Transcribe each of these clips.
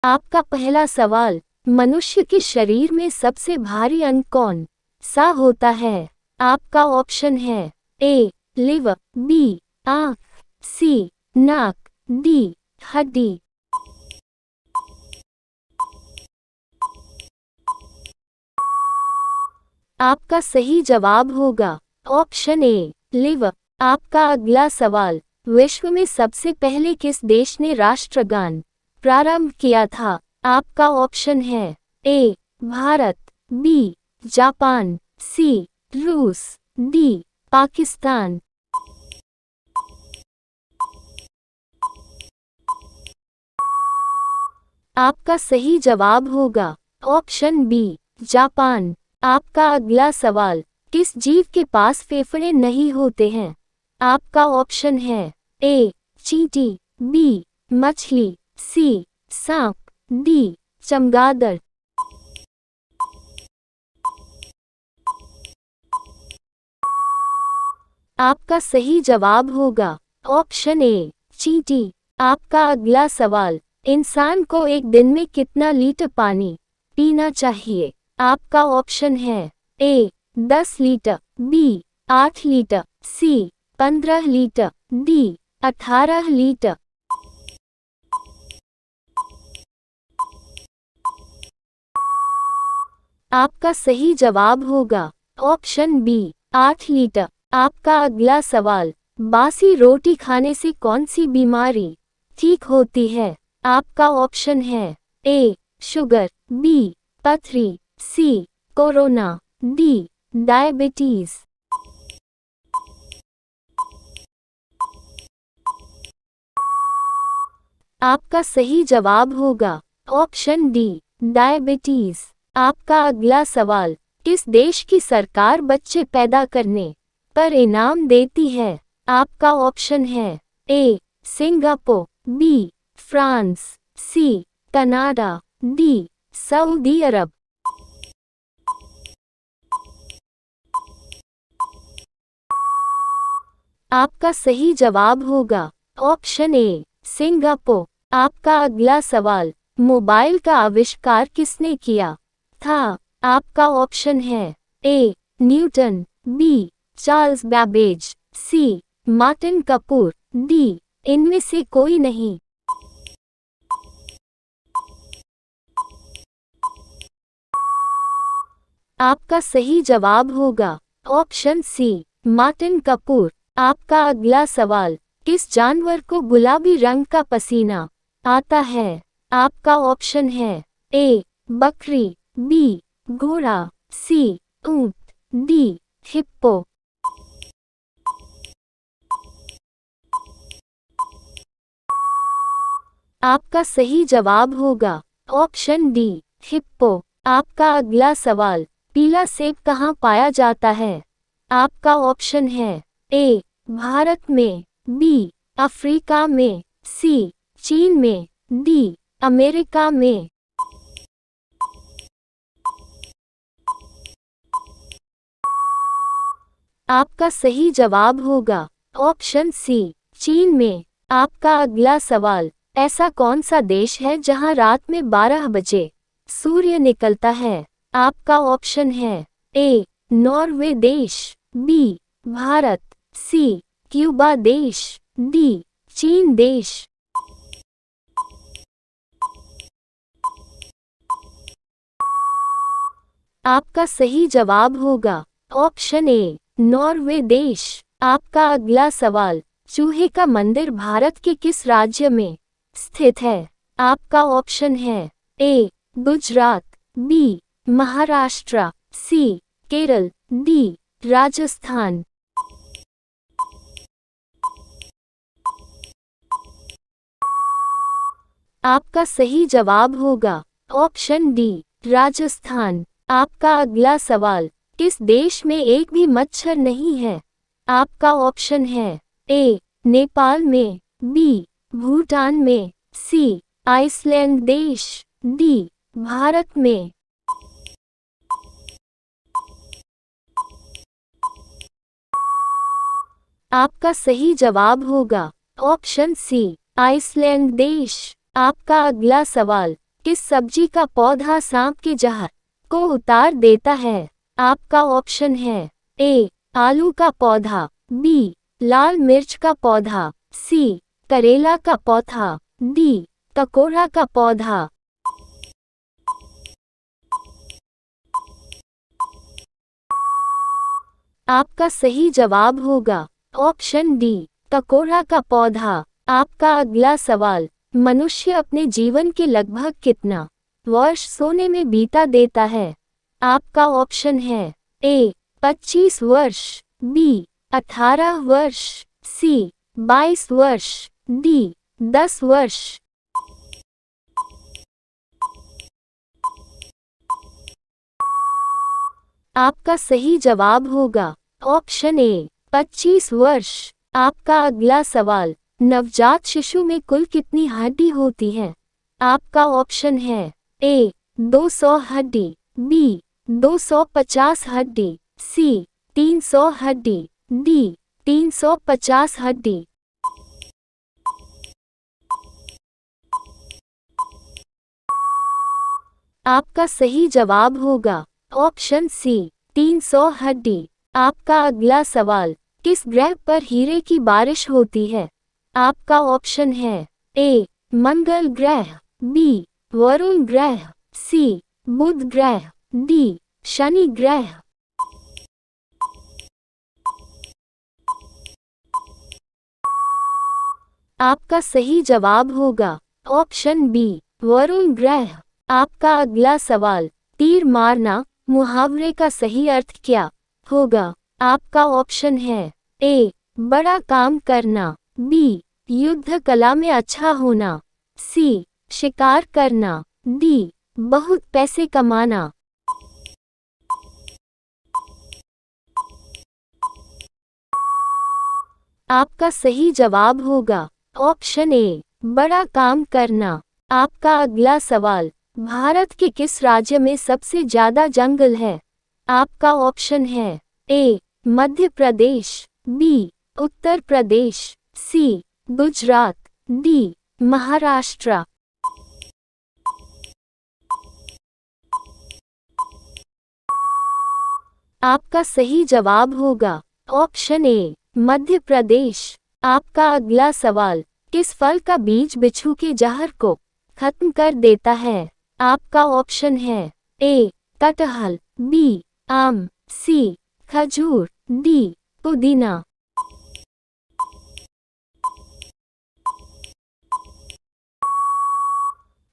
आपका पहला सवाल, मनुष्य के शरीर में सबसे भारी अंग कौन सा होता है? आपका ऑप्शन है ए लिवर, बी आँख, सी नाक, डी हड्डी। आपका सही जवाब होगा ऑप्शन ए लिवर। आपका अगला सवाल, विश्व में सबसे पहले किस देश ने राष्ट्रगान प्रारंभ किया था? आपका ऑप्शन है ए भारत, बी जापान, सी रूस, डी पाकिस्तान। आपका सही जवाब होगा ऑप्शन बी जापान। आपका अगला सवाल, किस जीव के पास फेफड़े नहीं होते हैं? आपका ऑप्शन है ए चींटी, बी मछली, सी सांप, डी चमगादड़। आपका सही जवाब होगा ऑप्शन ए चींटी। आपका अगला सवाल, इंसान को एक दिन में कितना लीटर पानी पीना चाहिए? आपका ऑप्शन है ए 10 लीटर, बी 8 लीटर, सी 15 लीटर, डी 18 लीटर। आपका सही जवाब होगा ऑप्शन बी 8 लीटर। आपका अगला सवाल, बासी रोटी खाने से कौन सी बीमारी ठीक होती है? आपका ऑप्शन है ए शुगर, बी पथरी, सी कोरोना, डी डायबिटीज। आपका सही जवाब होगा ऑप्शन डी डायबिटीज। आपका अगला सवाल, किस देश की सरकार बच्चे पैदा करने पर इनाम देती है? आपका ऑप्शन है A Singapore, B France, C Canada, D सऊदी अरब। आपका सही जवाब होगा ऑप्शन ए सिंगापुर। आपका अगला सवाल, मोबाइल का आविष्कार किसने किया था? आपका ऑप्शन है A Newton, B Charles Babbage, C Martin Kapoor, D इनमें से कोई नहीं। आपका सही जवाब होगा ऑप्शन सी मार्टिन कपूर। आपका अगला सवाल, किस जानवर को गुलाबी रंग का पसीना आता है? आपका ऑप्शन है ए बकरी, बी घोड़ा, सी ऊंट, डी हिप्पो। आपका सही जवाब होगा ऑप्शन डी हिप्पो। आपका अगला सवाल, पीला सेब कहाँ पाया जाता है? आपका ऑप्शन है ए भारत में, बी अफ्रीका में, सी चीन में, डी अमेरिका में। आपका सही जवाब होगा ऑप्शन सी चीन में। आपका अगला सवाल, ऐसा कौन सा देश है जहां रात में 12 बजे सूर्य निकलता है? आपका ऑप्शन है ए नॉर्वे देश, बी भारत, सी क्यूबा देश, डी चीन देश। आपका सही जवाब होगा ऑप्शन ए नॉर्वे देश। आपका अगला सवाल, चूहे का मंदिर भारत के किस राज्य में स्थित है? आपका ऑप्शन है ए गुजरात, बी महाराष्ट्र, सी केरल, डी राजस्थान। आपका सही जवाब होगा ऑप्शन डी राजस्थान। आपका अगला सवाल, किस देश में एक भी मच्छर नहीं है? आपका ऑप्शन है ए नेपाल में, बी भूटान में, सी आइसलैंड देश, डी भारत में। आपका सही जवाब होगा ऑप्शन सी आइसलैंड देश। आपका अगला सवाल, किस सब्जी का पौधा सांप के जहर को उतार देता है? आपका ऑप्शन है ए आलू का पौधा, बी लाल मिर्च का पौधा, सी करेला का पौधा, डी तकोरा का पौधा। आपका सही जवाब होगा ऑप्शन डी तकोरा का पौधा। आपका अगला सवाल, मनुष्य अपने जीवन के लगभग कितना वर्ष सोने में बीता देता है? आपका ऑप्शन है ए 25 वर्ष, बी 18 वर्ष, सी 22 वर्ष, डी 10 वर्ष। आपका सही जवाब होगा ऑप्शन ए 25 वर्ष। आपका अगला सवाल, नवजात शिशु में कुल कितनी हड्डी होती है? आपका ऑप्शन है ए 200 हड्डी, बी 250 हड्डी, सी 300 हड्डी, डी 350 हड्डी। आपका सही जवाब होगा ऑप्शन सी 300 हड्डी। आपका अगला सवाल, किस ग्रह पर हीरे की बारिश होती है? आपका ऑप्शन है ए मंगल ग्रह, बी वरुण ग्रह, सी बुध ग्रह, डी शनि ग्रह। आपका सही जवाब होगा ऑप्शन बी वरुण ग्रह। आपका अगला सवाल, तीर मारना मुहावरे का सही अर्थ क्या होगा? आपका ऑप्शन है ए बड़ा काम करना, बी युद्ध कला में अच्छा होना, सी शिकार करना, डी बहुत पैसे कमाना। आपका सही जवाब होगा ऑप्शन ए बड़ा काम करना। आपका अगला सवाल, भारत के किस राज्य में सबसे ज्यादा जंगल है? आपका ऑप्शन है ए मध्य प्रदेश, बी उत्तर प्रदेश, सी गुजरात, डी महाराष्ट्र। आपका सही जवाब होगा ऑप्शन ए मध्य प्रदेश। आपका अगला सवाल, किस फल का बीज बिच्छू के जहर को खत्म कर देता है? आपका ऑप्शन है ए कटहल, बी आम, सी खजूर, डी पुदीना।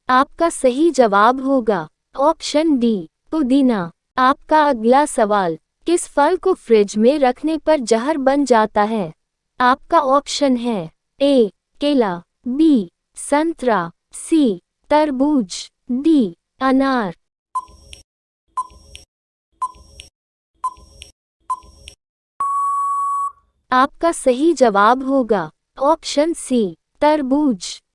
आपका सही जवाब होगा ऑप्शन डी पुदीना। आपका अगला सवाल, किस फल को फ्रिज में रखने पर जहर बन जाता है? आपका ऑप्शन है ए केला, बी संतरा, सी तरबूज, डी अनार। आपका सही जवाब होगा ऑप्शन सी तरबूज।